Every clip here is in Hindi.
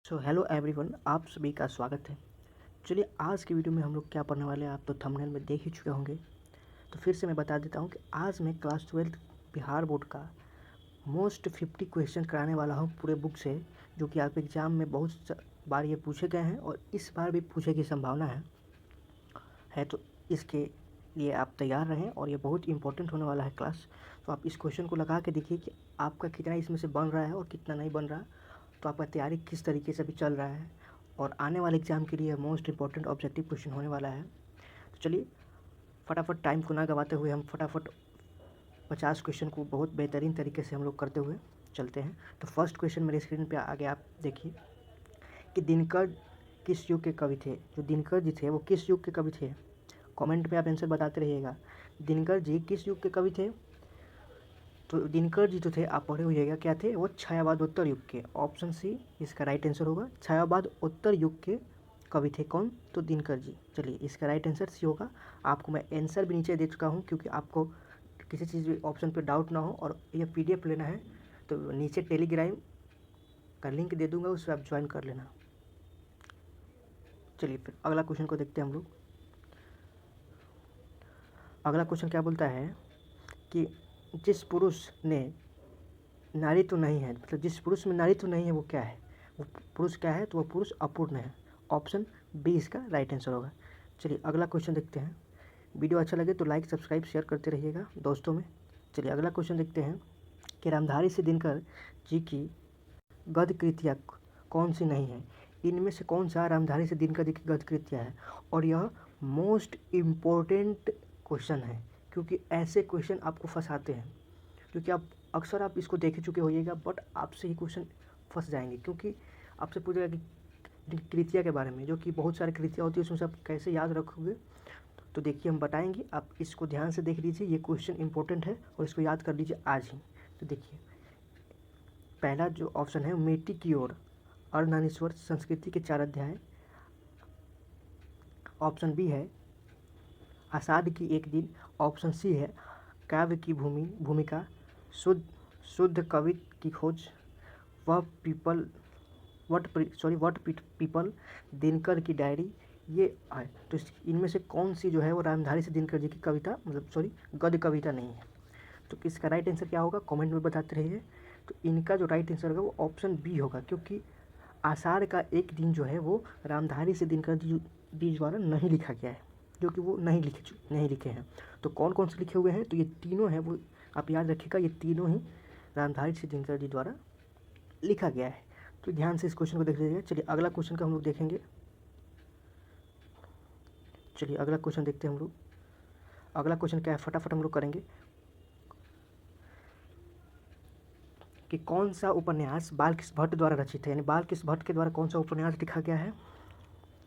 सो हेलो एवरीवन, आप सभी का स्वागत है। चलिए आज की वीडियो में हम लोग क्या पढ़ने वाले हैं, आप तो थंबनेल में देख ही चुके होंगे। तो फिर से मैं बता देता हूँ कि आज मैं क्लास 12 बिहार बोर्ड का मोस्ट 50 क्वेश्चन कराने वाला हूँ पूरे बुक से, जो कि आपके एग्ज़ाम में बहुत बार ये पूछे गए हैं और इस बार भी पूछे की संभावना है। तो इसके लिए आप तैयार रहें और ये बहुत इंपॉर्टेंट होने वाला है क्लास। तो आप इस क्वेश्चन को लगा के देखिए कि आपका कितना इसमें से बन रहा है और कितना नहीं बन रहा, तो आपका तैयारी किस तरीके से भी चल रहा है और आने वाले एग्ज़ाम के लिए मोस्ट इंपॉर्टेंट ऑब्जेक्टिव क्वेश्चन होने वाला है। तो चलिए फटाफट टाइम को ना गवाते हुए हम फटाफट 50 क्वेश्चन को बहुत बेहतरीन तरीके से हम लोग करते हुए चलते हैं। तो फर्स्ट क्वेश्चन मेरे स्क्रीन पे आगे आप देखिए कि दिनकर किस युग के कवि थे। जो दिनकर जी थे वो किस युग के कवि थे, कमेंट में आप आंसर बताते रहिएगा। दिनकर जी किस युग के कवि थे? तो दिनकर जी जो थे आप पढ़े होइएगा क्या थे, वो छायावादोत्तर युग के, ऑप्शन सी इसका राइट आंसर होगा। छायावादोत्तर युग के कवि थे कौन? तो दिनकर जी। चलिए इसका राइट आंसर सी होगा। आपको मैं आंसर भी नीचे दे चुका हूँ क्योंकि आपको किसी चीज़ ऑप्शन पे डाउट ना हो और ये PDF लेना है तो नीचे टेलीग्राम का लिंक दे दूंगा, उससे आप ज्वाइन कर लेना। चलिए फिर अगला क्वेश्चन को देखते हैं हम लोग। अगला क्वेश्चन क्या बोलता है कि जिस पुरुष ने नारी तो नहीं है, मतलब जिस पुरुष में नारी तो नहीं है वो क्या है? वो पुरुष क्या है? तो वो पुरुष अपूर्ण है। ऑप्शन बी इसका राइट आंसर होगा। चलिए अगला क्वेश्चन देखते हैं। वीडियो अच्छा लगे तो लाइक सब्सक्राइब शेयर करते रहिएगा दोस्तों में। चलिए अगला क्वेश्चन देखते हैं कि रामधारी से दिनकर जी की गद्य कृतियाँ कौन सी नहीं है? इनमें से कौन सा रामधारी से दिनकर जी की गद्य कृतियाँ है? और यह मोस्ट इम्पोर्टेंट क्वेश्चन है क्योंकि ऐसे क्वेश्चन आपको फंसाते हैं, क्योंकि आप अक्सर आप इसको देख चुके होइएगा बट आपसे ही क्वेश्चन फंस जाएंगे क्योंकि आपसे पूछेगा कि कृतियाँ के बारे में, जो कि बहुत सारी कृतियाँ होती है, उसमें से आप कैसे याद रखोगे। तो देखिए हम बताएंगे, आप इसको ध्यान से देख लीजिए, ये क्वेश्चन इंपॉर्टेंट है और इसको याद कर लीजिए आज ही। तो देखिए पहला जो ऑप्शन है मिट्टी की ओर, अर्धनारीश्वर संस्कृति के 4 अध्याय। ऑप्शन बी है आषाढ़ की एक दिन। ऑप्शन सी है काव्य की भूमिका, शुद्ध शुद्ध कवि की खोज, वह पीपल वट पीपल, दिनकर की डायरी। ये है। तो इनमें से कौन सी जो है वो रामधारी से दिनकर जी की कविता, मतलब गद्य कविता नहीं है। तो इसका राइट आंसर क्या होगा कमेंट में बताते रहिए। तो इनका जो राइट आंसर होगा वो ऑप्शन बी होगा, क्योंकि आषाढ़ का एक दिन जो है वो रामधारी से दिनकर जी द्वारा नहीं लिखा गया है, जो कि वो नहीं लिखे हैं। तो कौन कौन से लिखे हुए हैं? तो ये तीनों हैं, वो आप याद रखिएगा, ये तीनों ही रामधारी से दिनकर जी द्वारा लिखा गया है। तो ध्यान से इस क्वेश्चन को देख लीजिए। चलिए अगला क्वेश्चन का हम लोग देखेंगे। चलिए अगला क्वेश्चन देखते हैं हम लोग। अगला क्वेश्चन क्या है फटाफट हम लोग करेंगे कि कौन सा उपन्यास बालकृष्ण भट्ट द्वारा रचित है, यानी बालकृष्ण भट्ट के द्वारा कौन सा उपन्यास लिखा गया है?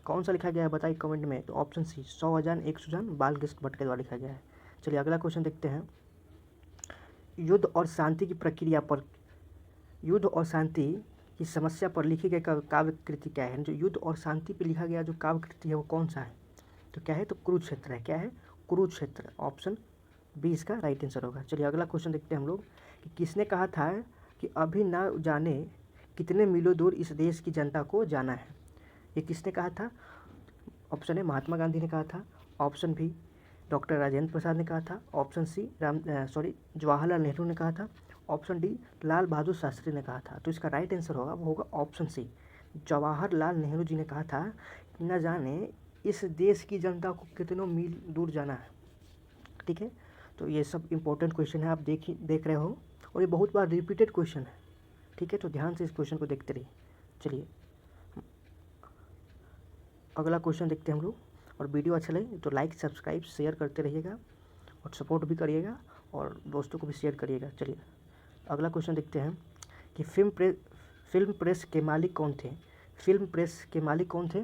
कौन सा लिखा गया है बताइए कमेंट में। तो ऑप्शन सी 100 अजान एक सुजान बालकृष्ण भट्ट के द्वारा लिखा गया है। चलिए अगला क्वेश्चन देखते हैं। युद्ध और शांति की प्रक्रिया पर, युद्ध और शांति की समस्या पर लिखी गई काव्य कृति क्या है? जो युद्ध और शांति पर लिखा गया जो काव्य कृति है वो कौन सा है? तो क्या है? तो कुरुक्षेत्र है। क्या है? कुरुक्षेत्र। ऑप्शन बी इसका राइट आंसर होगा। चलिए अगला क्वेश्चन देखते हैं हम लोग कि किसने कहा था कि अभी ना जाने कितने मीलों दूर इस देश की जनता को जाना है? ये किसने कहा था? ऑप्शन ए महात्मा गांधी ने कहा था। Option B doctor Rajendra Prasad ने कहा था। ऑप्शन सी जवाहरलाल नेहरू ने कहा था। ऑप्शन डी लाल बहादुर शास्त्री ने कहा था। तो इसका राइट आंसर होगा वो होगा ऑप्शन सी, जवाहरलाल नेहरू जी ने कहा था कि न जाने इस देश की जनता को कितनों मील दूर जाना है। ठीक है, तो ये सब इंपॉर्टेंट क्वेश्चन है, आप देख रहे हो और ये बहुत बार रिपीटेड क्वेश्चन है। ठीक है, तो ध्यान से इस क्वेश्चन को देखते रहिए। चलिए अगला क्वेश्चन देखते हैं हम लोग, और वीडियो अच्छा लगे तो लाइक सब्सक्राइब शेयर करते रहिएगा और सपोर्ट भी करिएगा और दोस्तों को भी शेयर करिएगा। चलिए अगला क्वेश्चन देखते हैं कि फिल्म प्रेस के मालिक कौन थे? फिल्म प्रेस के मालिक कौन थे?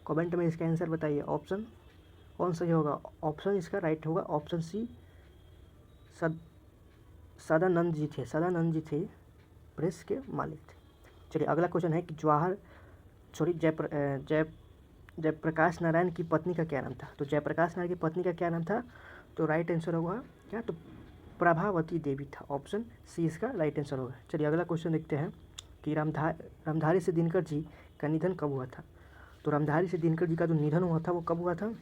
कमेंट में इसका आंसर बताइए। ऑप्शन कौन सही होगा? ऑप्शन इसका राइट होगा ऑप्शन सी, सदानंद जी थे। सदानंद जी थे प्रेस के मालिक थे। चलिए अगला क्वेश्चन है कि जयप्रकाश नारायण की पत्नी का क्या नाम था? तो जयप्रकाश नारायण की पत्नी का क्या नाम था? तो राइट आंसर होगा क्या? तो प्रभावती देवी था। ऑप्शन सी इसका राइट आंसर होगा। चलिए अगला क्वेश्चन देखते हैं कि रामधारी से दिनकर जी का निधन कब हुआ था। तो रामधारी से दिनकर जी का जो निधन हुआ था वो कब हुआ था,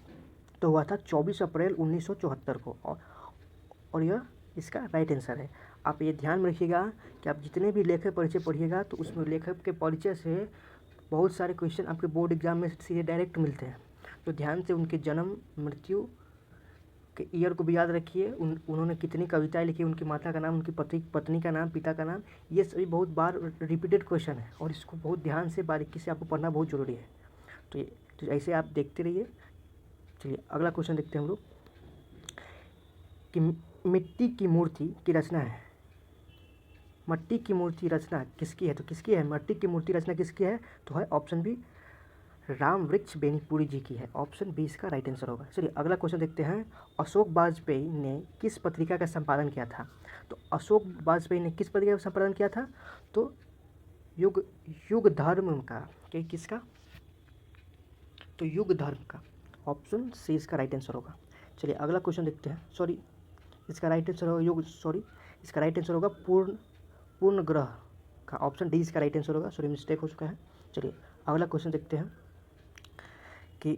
तो हुआ था 24 अप्रैल 1974 को। और यह इसका राइट आंसर है। आप ये ध्यान में रखिएगा कि आप जितने भी लेखक परिचय पढ़िएगा तो उसमें लेखक के परिचय से बहुत सारे क्वेश्चन आपके बोर्ड एग्जाम में सीधे डायरेक्ट मिलते हैं। तो ध्यान से उनके जन्म, मृत्यु के ईयर को भी याद रखिए, उन्होंने कितनी कविताएं लिखी, उनकी माता का नाम, उनकी पत्नी का नाम, पिता का नाम, ये सभी बहुत बार रिपीटेड क्वेश्चन है और इसको बहुत ध्यान से बारीकी से आपको पढ़ना बहुत ज़रूरी है। तो ऐसे आप देखते रहिए। चलिए अगला क्वेश्चन देखते हैं हम लोग कि मिट्टी की मूर्ति की रचना है। मिट्टी की मूर्ति रचना किसकी है, तो किसकी है मिट्टी की मूर्ति रचना किसकी है, तो है ऑप्शन बी राम वृक्ष बेनीपुरी जी की है। ऑप्शन बी इसका राइट आंसर होगा। चलिए अगला क्वेश्चन देखते हैं। अशोक वाजपेयी ने किस पत्रिका का संपादन किया था। तो अशोक वाजपेयी ने किस पत्रिका का संपादन किया था, तो युग धर्म का, किसका, तो युग धर्म का। ऑप्शन सी इसका राइट आंसर होगा। चलिए अगला क्वेश्चन देखते हैं। इसका राइट आंसर होगा इसका राइट आंसर होगा पूर्ण ग्रह का। ऑप्शन डी इसका राइट आंसर होगा। मिस्टेक हो चुका है। चलिए अगला क्वेश्चन देखते हैं कि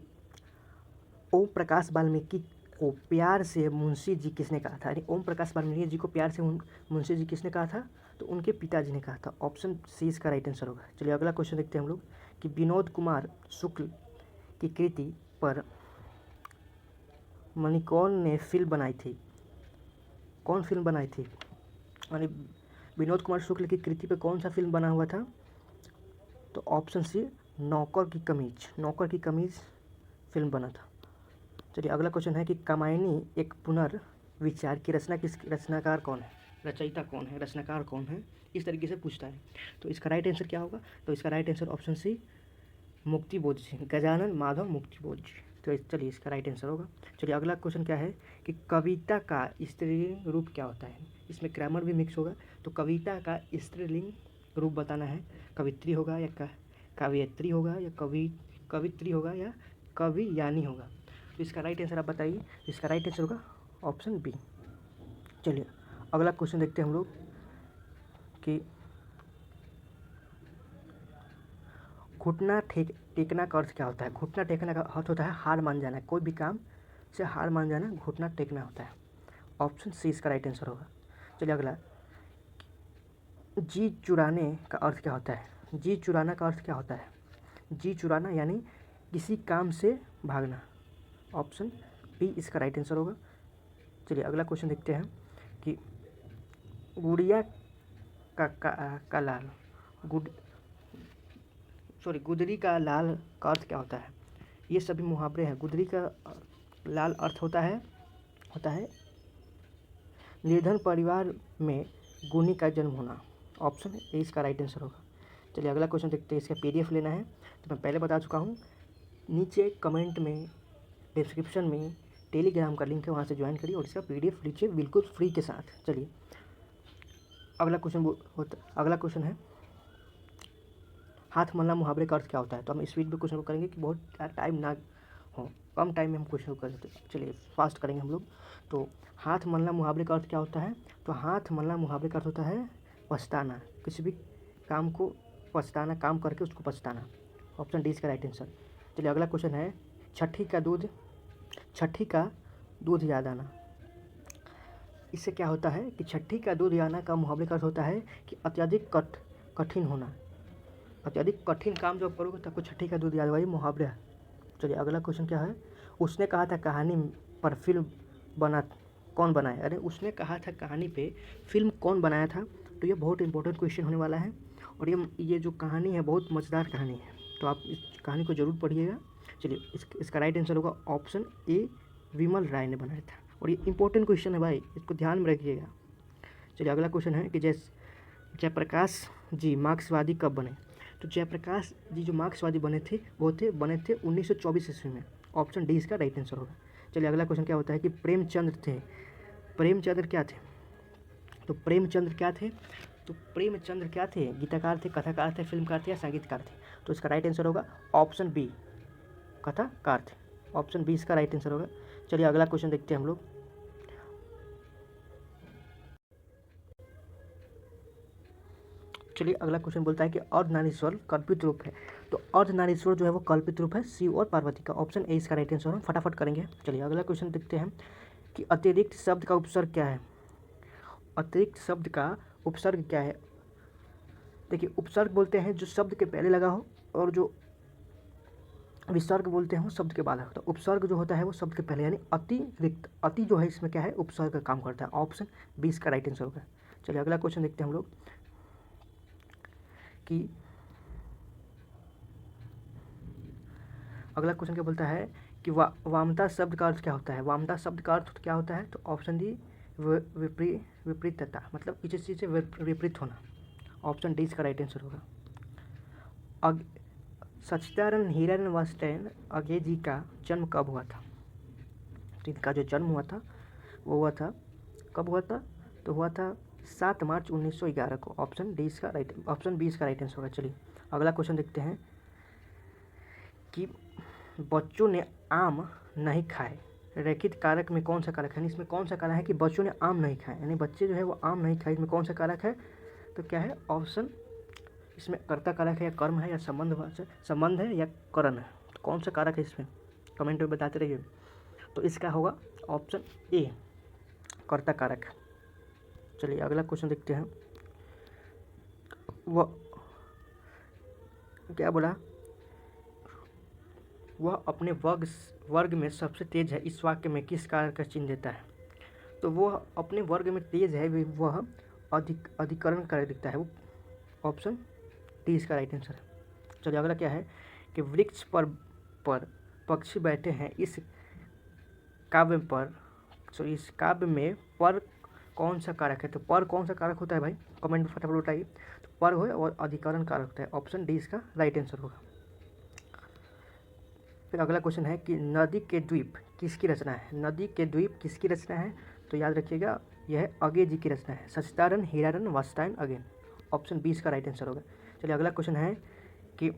ओम प्रकाश वाल्मीकि को प्यार से मुंशी जी किसने कहा था। यानी ओम प्रकाश वाल्मीकि जी को प्यार से मुंशी जी किसने कहा था, तो उनके पिताजी ने कहा था। ऑप्शन सी इसका राइट आंसर होगा। चलिए अगला क्वेश्चन देखते हैं हम लोग कि विनोद कुमार शुक्ल की कृति पर मणिकौन ने फिल्म बनाई थी। कौन फिल्म बनाई थी, यानी विनोद कुमार शुक्ल की कृति पर कौन सा फिल्म बना हुआ था, तो ऑप्शन सी नौकर की कमीज फिल्म बना था। चलिए अगला क्वेश्चन है कि कामायनी एक पुनर्विचार की रचनाकार कौन है, रचयिता कौन है, रचनाकार कौन है, इस तरीके से पूछता है। तो इसका राइट आंसर क्या होगा, तो इसका right answer option C Muktibodh ji, Gajanan Madhav Muktibodh ji. तो चलिए इसका राइट आंसर होगा। चलिए अगला क्वेश्चन क्या है कि कविता का स्त्रीलिंग रूप क्या होता है। इसमें ग्रामर भी मिक्स होगा। तो कविता का स्त्रीलिंग रूप बताना है। कवित्री होगा या काव्यत्री होगा या कवित्री होगा या कवियानी होगा। तो इसका राइट आंसर आप बताइए। इसका राइट आंसर होगा ऑप्शन बी। चलिए अगला क्वेश्चन देखते हैं हम लोग कि घुटना टेकना का अर्थ क्या होता है। घुटना टेकना का अर्थ होता है हार मान जाना। कोई भी काम से हार मान जाना घुटना टेकना होता है। ऑप्शन सी इसका राइट आंसर होगा। चलिए अगला, जी चुराने का अर्थ क्या होता है। जी चुराना का अर्थ क्या होता है, जी चुराना यानी किसी काम से भागना। ऑप्शन बी इसका राइट आंसर होगा। चलिए अगला क्वेश्चन देखते हैं कि गुड़िया का लाल गुदरी का लाल का अर्थ क्या होता है। ये सभी मुहावरे हैं। गुदरी का लाल अर्थ होता है निर्धन परिवार में गुनी का जन्म होना। ऑप्शन ए इसका राइट आंसर होगा। चलिए अगला क्वेश्चन देखते हैं। इसका पीडीएफ लेना है तो मैं पहले बता चुका हूँ, नीचे कमेंट में डिस्क्रिप्शन में टेलीग्राम का लिंक है, वहाँ से ज्वाइन करिए और इसका पीडीएफ लीजिए बिल्कुल फ्री के साथ। चलिए अगला क्वेश्चन है हाथ मलना मुहावरे का अर्थ क्या होता है। तो हम स्पीड में क्वेश्चन को करेंगे कि बहुत टाइम ना हो, कम टाइम में हम क्वेश्चन को कर सकते हैं। चलिए फास्ट करेंगे हम लोग। तो हाथ मलना मुहावरे का अर्थ क्या होता है, तो हाथ मलना मुहावरे का अर्थ होता है पछताना, किसी भी काम को पछताना, काम करके उसको पछताना। ऑप्शन डी इसका राइट आंसर। चलिए अगला क्वेश्चन है छठी का दूध याद आना। इससे क्या होता है कि छठी का दूध याद आना का मुहावरे का अर्थ होता है कि अत्यधिक कठिन होना। अत्यधिक कठिन काम जब करोगे तब आपको छठी का दूध याद आएगा, मुहावरा। चलिए अगला क्वेश्चन क्या है, उसने कहा था कहानी पर फिल्म कौन बनाया। अरे उसने कहा था कहानी पे फिल्म कौन बनाया था। तो ये बहुत इंपॉर्टेंट क्वेश्चन होने वाला है और ये जो कहानी है बहुत मज़ेदार कहानी है, तो आप इस कहानी को ज़रूर पढ़िएगा। चलिए इसका राइट आंसर होगा ऑप्शन ए विमल राय ने बनाया था और ये इंपॉर्टेंट क्वेश्चन है भाई, इसको ध्यान में रखिएगा। चलिए अगला क्वेश्चन है कि जयप्रकाश जी मार्क्सवादी कब बने। तो जयप्रकाश जी जो मार्क्सवादी बने थे वो बने थे 1924 ईस्वी में। ऑप्शन डी इसका राइट आंसर होगा। चलिए अगला क्वेश्चन क्या होता है कि प्रेमचंद्र क्या थे। तो प्रेमचंद्र क्या थे, गीतकार थे, कथाकार थे, फिल्मकार थे या संगीतकार थे। तो इसका राइट आंसर होगा ऑप्शन बी कथाकार थे। ऑप्शन बी इसका राइट आंसर होगा। चलिए अगला क्वेश्चन देखते हैं हम लोग। चलिए अगला क्वेश्चन बोलता है कि अर्धनारीश्वर कल्पित रूप है। तो अर्धनारीश्वर जो है वो कल्पित रूप है शिव और पार्वती का। ऑप्शन ए इसका राइट आंसर हम फटाफट करेंगे। चलिए अगला क्वेश्चन देखते हैं कि अतिरिक्त शब्द का उपसर्ग क्या है। अतिरिक्त शब्द का उपसर्ग क्या है। देखिए उपसर्ग बोलते हैं जो शब्द के पहले लगा हो, और जो विसर्ग बोलते हैं वो शब्द के बाद लगा। तो उपसर्ग जो होता है वो शब्द के पहले, यानी अतिरिक्त। अति जो है इसमें क्या है, उपसर्ग का काम करता है। ऑप्शन 20 का राइट आंसर होगा। चलिए अगला क्वेश्चन देखते हैं हम लोग कि अगला क्वेश्चन क्या बोलता है कि वामता शब्द का अर्थ क्या होता है। वामता शब्द का अर्थ क्या होता है। तो ऑप्शन डी विपरीतता, मतलब किसी चीज़ से विपरीत होना। ऑप्शन डी इसका राइट आंसर होगा। सच्चिदानंद हीरानंद वात्स्यायन अज्ञे जी का जन्म कब हुआ था। तो इनका जो जन्म हुआ था वो हुआ था, कब हुआ था, तो हुआ था 7 मार्च 1911 को। ऑप्शन डी इसका राइट, ऑप्शन बी इसका राइट आंसर होगा। चलिए अगला क्वेश्चन देखते हैं कि बच्चों ने आम नहीं खाए, रेखित कारक में कौन सा कारक है। यानी इसमें कौन सा कारक है कि बच्चों ने आम नहीं खाए, यानी बच्चे जो है वो आम नहीं खाए, इसमें कौन सा कारक है। तो क्या है ऑप्शन, इसमें कर्ता कारक है या कर्म है या संबंध है या करण है। तो कौन सा कारक है इसमें कमेंट में बताते रहिए। तो इसका होगा ऑप्शन ए कर्ता कारक। चलिए अगला क्वेश्चन देखते हैं। वह क्या बोला, वह अपने वर्ग में सबसे तेज है, इस वाक्य में किस कारक का चिन्ह देता है। तो वह अपने वर्ग में तेज है, वह अधिकरण कारक दिखता है। वो ऑप्शन डी इसका राइट आंसर है। चलिए अगला क्या है कि वृक्ष पर पक्षी बैठे हैं, इस काव्य में पर कौन सा कारक है। तो पर कौन सा कारक होता है भाई, कमेंट में फटाफट बताइए। तो पर हो और अधिकरण कारक होता है। ऑप्शन डी इसका राइट आंसर होगा। फिर अगला क्वेश्चन है कि नदी के द्वीप किसकी रचना है। नदी के द्वीप किसकी रचना है। तो याद रखिएगा यह अज्ञे जी की रचना है। सच्चिदानंद हीरानंद वात्स्यायन अज्ञे। ऑप्शन 20 का राइट आंसर होगा। चलिए अगला क्वेश्चन है कि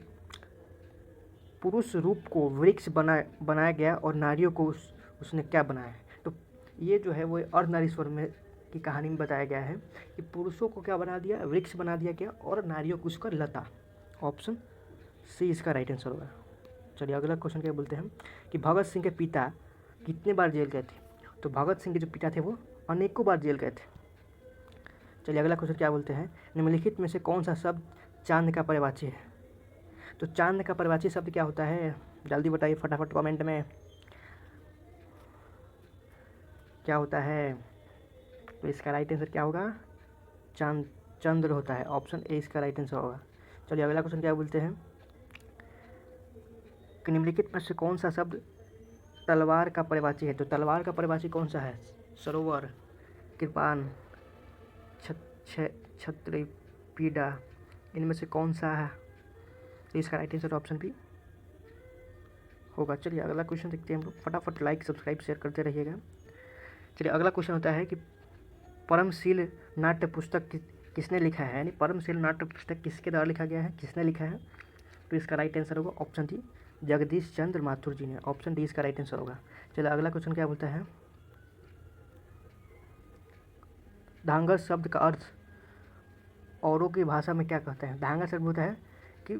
पुरुष रूप को वृक्ष बनाया गया और नारियों को उसने क्या बनाया है। तो ये जो है वो अर्धनारीश्वर में की कहानी में बताया गया है कि पुरुषों को क्या बना दिया, वृक्ष बना दिया गया, और नारियों को उसका लता। ऑप्शन सी इसका राइट आंसर होगा। चलिए अगला क्वेश्चन क्या बोलते हैं कि भगत सिंह के पिता कितने बार जेल गए थे। तो भगत सिंह के जो पिता थे वो अनेकों बार जेल गए थे। चलिए अगला क्वेश्चन क्या बोलते हैं, निम्नलिखित में से कौन सा शब्द चांद का पर्यायवाची है। तो चांद का पर्यायवाची शब्द क्या होता है, जल्दी बताइए फटाफट कमेंट में क्या होता है। तो इसका राइट आंसर क्या होगा, चंद्र होता है। ऑप्शन ए इसका राइट आंसर होगा। चलिए अगला क्वेश्चन क्या बोलते हैं कि निम्नलिखित में से कौन सा शब्द तलवार का पर्यायवाची है। तो तलवार का पर्यायवाची कौन सा है, सरोवर, कृपान, छत्र, पीड़ा, इनमें से कौन सा है। तो इसका राइट आंसर ऑप्शन बी होगा। चलिए अगला क्वेश्चन देखते हैं हम लोग, फटाफट लाइक सब्सक्राइब शेयर करते रहिएगा। चलिए अगला क्वेश्चन होता है कि परमशील नाट्य पुस्तक किसने लिखा है, यानी परमशील नाट्य पुस्तक किसके द्वारा लिखा गया है, किसने लिखा है। तो इसका राइट आंसर होगा ऑप्शन डी जगदीश चंद्र माथुर जी ने। ऑप्शन डी इसका राइट आंसर होगा। चलिए अगला क्वेश्चन क्या बोलता है, धांगड़ शब्द का अर्थ औरों की भाषा में क्या कहते हैं। धांगड़ शब्द होता है कि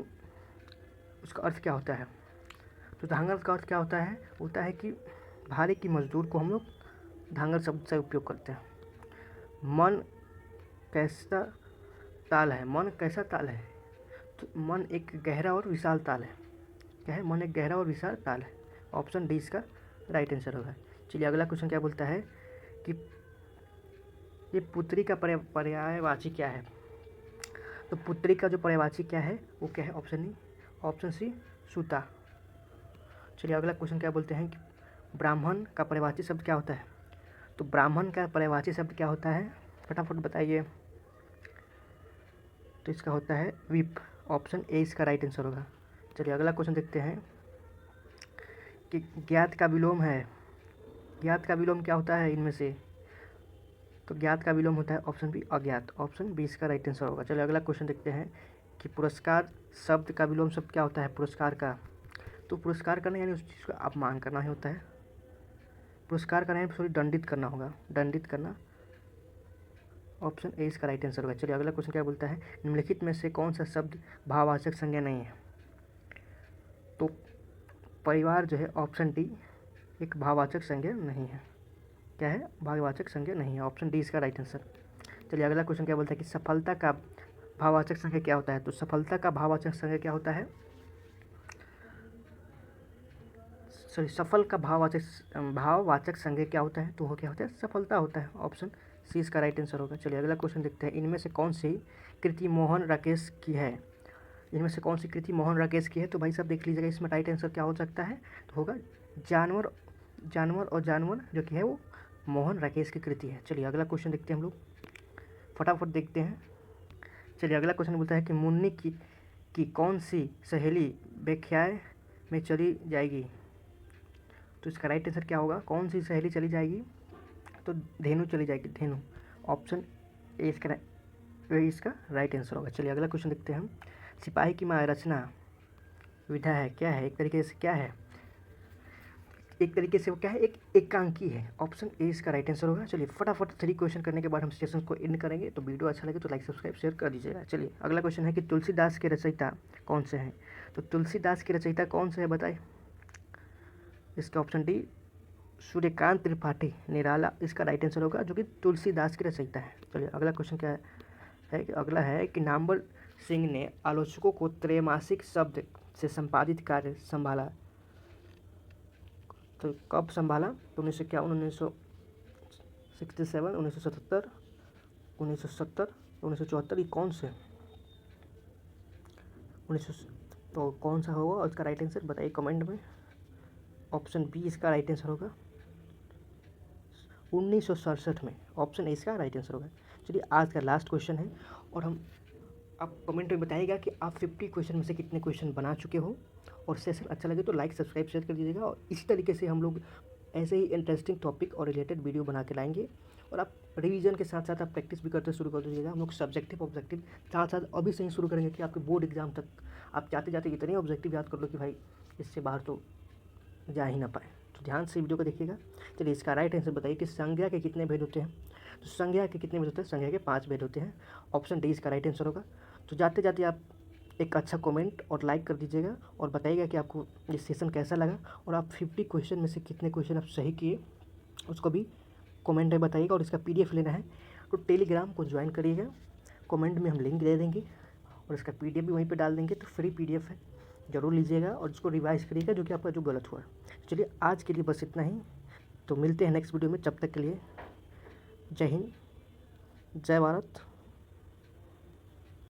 उसका अर्थ क्या होता है। तो धांगड़ का अर्थ क्या होता है कि भारे की मजदूर को हम लोग धांगड़ शब्द से उपयोग करते हैं। मन कैसा ताल है, मन कैसा ताल है। तो मन एक गहरा और विशाल ताल है। क्या है, मन एक गहरा और विशाल ताल है। ऑप्शन डी इसका राइट आंसर होगा। चलिए अगला क्वेश्चन क्या बोलता है कि ये पुत्री का पर्यायवाची क्या है। तो पुत्री का जो पर्यायवाची क्या है वो क्या है, ऑप्शन सी सूता। चलिए अगला क्वेश्चन क्या बोलते हैं कि ब्राह्मण का पर्यायवाची शब्द क्या होता है। तो ब्राह्मण का पर्यायवाची शब्द क्या होता है, फटाफट बताइए। तो इसका होता है विप। ऑप्शन ए इसका राइट आंसर होगा। चलिए अगला क्वेश्चन देखते हैं कि ज्ञात का विलोम है। ज्ञात का विलोम क्या होता है इनमें से। तो ज्ञात का विलोम होता है ऑप्शन बी अज्ञात। ऑप्शन बी इसका राइट आंसर होगा। चलिए अगला क्वेश्चन देखते हैं कि पुरस्कार शब्द का विलोम शब्द क्या होता है। पुरस्कार का, तो पुरस्कार करना यानी उस चीज़ का अपमान करना ही होता है। पुरस्कार करना यानी दंडित करना होगा, दंडित करना। ऑप्शन ए इसका राइट आंसर होगा। चलिए अगला क्वेश्चन क्या बोलता है, निम्नलिखित में से कौन सा शब्द भाववाचक संज्ञा नहीं है। तो परिवार जो है ऑप्शन डी एक भाववाचक संज्ञा नहीं है। क्या है, भाववाचक संज्ञा नहीं है, ऑप्शन डी इसका राइट आंसर। चलिए अगला क्वेश्चन क्या बोलता है कि सफलता का भाववाचक संज्ञा क्या होता है। तो सफलता का भाववाचक संज्ञा क्या होता है, सफल का भाववाचक संज्ञा क्या होता है। तो वो क्या होता है, सफलता होता है, ऑप्शन सी इसका राइट आंसर होगा। चलिए अगला क्वेश्चन देखते हैं, इनमें से कौन सी कृति मोहन राकेश की है। इनमें से कौन सी कृति मोहन राकेश की है। तो भाई साहब देख लीजिएगा, इसमें राइट आंसर क्या हो सकता है, तो होगा जानवर और जानवर जो कि है वो मोहन राकेश की कृति है। चलिए अगला क्वेश्चन देखते हैं हम लोग, फटाफट देखते हैं। चलिए अगला क्वेश्चन बोलता है कि मुन्नी की कौन सी सहेली व्याख्याय में चली जाएगी। तो इसका राइट आंसर क्या होगा, कौन सी सहेली चली जाएगी। तो धेनु चली जाएगी, धेनु, ऑप्शन ए इसका राइट आंसर होगा। चलिए अगला क्वेश्चन देखते हैं हम, सिपाही की माँ रचना विधा है, क्या है, एक तरीके से क्या है, एक तरीके से वो क्या है, एक एकांकी है, ऑप्शन ए इसका राइट आंसर होगा। चलिए फटाफट 3 क्वेश्चन करने के बाद हम सेशन को एंड करेंगे। तो वीडियो अच्छा लगे तो लाइक सब्सक्राइब शेयर कर दीजिएगा। चलिए अगला क्वेश्चन है कि तुलसीदास के रचयिता कौन से हैं। तो तुलसीदास के रचयिता कौन से हैं बताइए। इसका ऑप्शन डी सूर्यकांत त्रिपाठी निराला इसका राइट आंसर होगा, जो कि तुलसीदास के रचयिता है। चलिए अगला क्वेश्चन क्या है, अगला है कि नामवर सिंह ने आलोचकों को त्रैमासिक शब्द से संपादित कार्य संभाला। तो कब संभाला, तो 1951, 1967, 1977, 1970, 1974, ये कौन से 1900, तो कौन सा होगा और इसका राइट आंसर बताइए कमेंट में। ऑप्शन बी इसका राइट आंसर होगा, 1967 में, ऑप्शन ए इसका राइट आंसर होगा। चलिए आज का लास्ट क्वेश्चन है, और आप कमेंट में बताइएगा कि आप 50 क्वेश्चन में से कितने क्वेश्चन बना चुके हो, और सेशन अच्छा लगे तो लाइक सब्सक्राइब शेयर कर दीजिएगा। और इसी तरीके से हम लोग ऐसे ही इंटरेस्टिंग टॉपिक और रिलेटेड वीडियो बना के लाएंगे। और आप रिवीजन के साथ साथ आप प्रैक्टिस भी करते शुरू कर दीजिएगा। हम लोग सब्जेक्टिव ऑब्जेक्टिव साथ साथ अभी से ही शुरू करेंगे कि आपके बोर्ड एग्जाम तक आप जाते जाते इतने ऑब्जेक्टिव याद कर लो कि भाई इससे बाहर तो जा ही ना पाए। तो ध्यान से वीडियो को देखिएगा। चलिए इसका राइट आंसर बताइए कि संज्ञा के कितने भेद होते हैं। तो संज्ञा के कितने भेद होते हैं, संज्ञा के 5 भेद होते हैं, ऑप्शन डी इसका राइट आंसर होगा। तो जाते जाते आप एक अच्छा कमेंट और लाइक कर दीजिएगा, और बताइएगा कि आपको ये सेशन कैसा लगा, और आप 50 क्वेश्चन में से कितने क्वेश्चन आप सही किए उसको भी कमेंट में बताइएगा। और इसका PDF लेना है तो टेलीग्राम को ज्वाइन करिएगा, कमेंट में हम लिंक दे देंगे, और इसका PDF भी वहीं पे डाल देंगे। तो फ्री PDF है, ज़रूर लीजिएगा और इसको रिवाइज करिएगा जो कि आपका जो गलत हुआ। चलिए आज के लिए बस इतना ही, तो मिलते हैं नेक्स्ट वीडियो में। जब तक के लिए जय हिंद, जय भारत।